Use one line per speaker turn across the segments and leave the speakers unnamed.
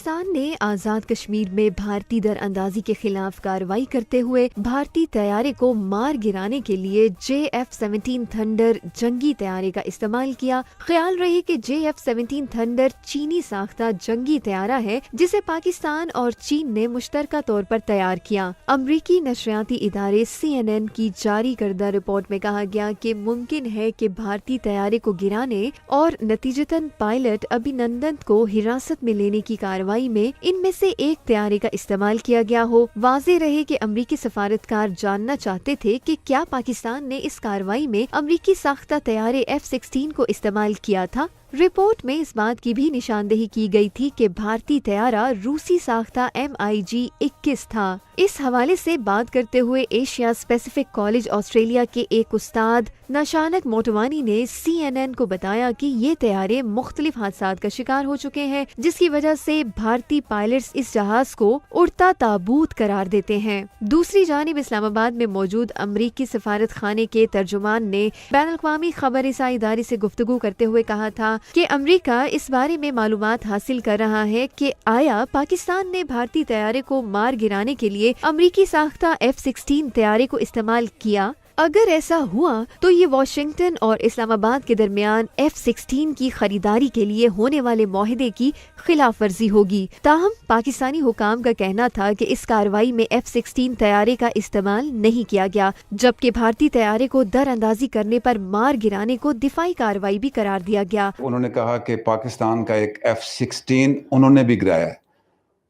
पाकिस्तान ने आज़ाद कश्मीर में भारतीय दर अंदाजी के खिलाफ कार्रवाई करते हुए भारतीय तैयारे को मार गिराने के लिए JF-17 थंडर जंगी तैयारे का इस्तेमाल किया। ख्याल रहे कि JF-17 थंडर चीनी साख्ता जंगी तैयारा है जिसे पाकिस्तान और चीन ने मुश्तरका तौर पर तैयार किया। अमरीकी नशरियाती इदारे CNN की जारी करदा रिपोर्ट में कहा गया कि मुमकिन है कि भारतीय तैयारे को गिराने और नतीजतन पायलट अभिनंदन को हिरासत में लेने की कार्रवाई में इनमें से एक तैयारे का इस्तेमाल किया गया हो। वाज़ेह रहे कि अमरीकी सफारतकार जानना चाहते थे कि क्या पाकिस्तान ने इस कार्रवाई में अमरीकी साख्ता तैयारे F-16 को इस्तेमाल किया था। रिपोर्ट में इस बात की भी निशानदेही की गई थी कि भारतीय तैयारा रूसी साख्ता MiG-21 था। इस हवाले से बात करते हुए एशिया स्पेसिफिक कॉलेज ऑस्ट्रेलिया के एक उस्ताद नशानक मोटवानी ने CNN को बताया कि ये तैयारे मुख्तलिफ हादसात का शिकार हो चुके हैं, जिसकी वजह से भारतीय पायलट्स इस जहाज को उड़ता ताबूत करार देते हैं। दूसरी जानिब इस्लामाबाद में मौजूद अमरीकी सफारत खाने के तर्जुमान ने बैनुल-अक़वामी खबर-रसाई इदारे से गुफ्तगू करते हुए कहा था कि अमेरिका इस बारे में मालूमात हासिल कर रहा है कि आया पाकिस्तान ने भारतीय तैयारे को मार गिराने के लिए अमरीकी साख्ता F-16 तैयारे को इस्तेमाल किया। अगर ऐसा हुआ तो ये वाशिंगटन और इस्लामाबाद के दरमियान F-16 की खरीदारी के लिए होने वाले मुआहदे की खिलाफ वर्जी होगी। ताहम पाकिस्तानी हुकाम का कहना था कि इस कार्रवाई में F-16 तैयारे का इस्तेमाल नहीं किया गया, जबकि भारतीय तैयारे को दर अंदाजी करने पर मार गिराने को दिफाई कार्रवाई भी करार दिया गया।
उन्होंने कहा कि पाकिस्तान का एक F-16 उन्होंने भी गिराया है।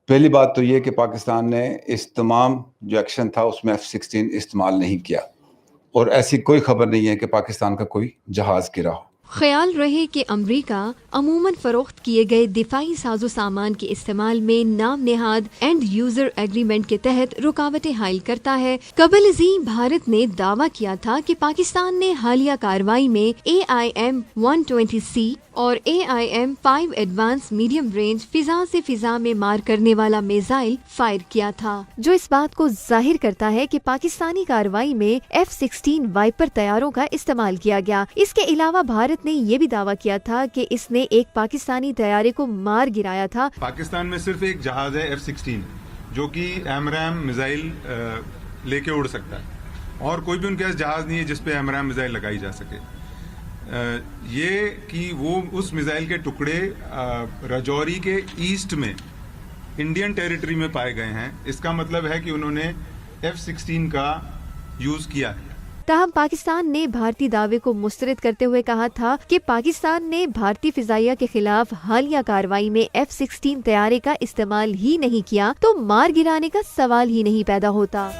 पहली बात तो ये कि पाकिस्तान ने इस तमाम जो एक्शन था उसमें F-16 इस्तेमाल नहीं किया और ऐसी कोई खबर नहीं है कि पाकिस्तान का कोई जहाज गिरा हो।
ख्याल रहे कि अमरीका अमूमन फरोख्त किए गए दिफाई साजो सामान के इस्तेमाल में नाम नेहाद एंड यूजर एग्रीमेंट के तहत रुकावटें हायल करता है। कबल अज़ीं भारत ने दावा किया था कि पाकिस्तान ने हालिया कार्रवाई में AIM-120C और AIM-5 एडवांस मीडियम रेंज फिजा से फिजा में मार करने वाला मिसाइल फायर किया था, जो इस बात को जाहिर करता है कि पाकिस्तानी कार्रवाई में F-16 वाइपर तैयारों का इस्तेमाल किया गया। इसके अलावा भारत ने ये भी दावा किया था कि इसने एक पाकिस्तानी तैयारे को मार गिराया था।
पाकिस्तान में सिर्फ एक जहाज है F-16 जो कि AMRAAM मिसाइल लेके उड़ सकता है और कोई भी उनके पास जहाज नहीं है जिसपे AMRAAM मिसाइल लगाई जा सके। ये कि वो उस मिसाइल के टुकड़े राजौरी के ईस्ट में इंडियन टेरिटरी में पाए गए हैं, इसका मतलब है कि उन्होंने F-16 का यूज किया है।
ताहम पाकिस्तान ने भारतीय दावे को मुस्तरद करते हुए कहा था कि पाकिस्तान ने भारतीय फिजाइया के खिलाफ हालिया कार्रवाई में F-16 तैयारे का इस्तेमाल ही नहीं किया तो मार गिराने का सवाल ही नहीं पैदा होता।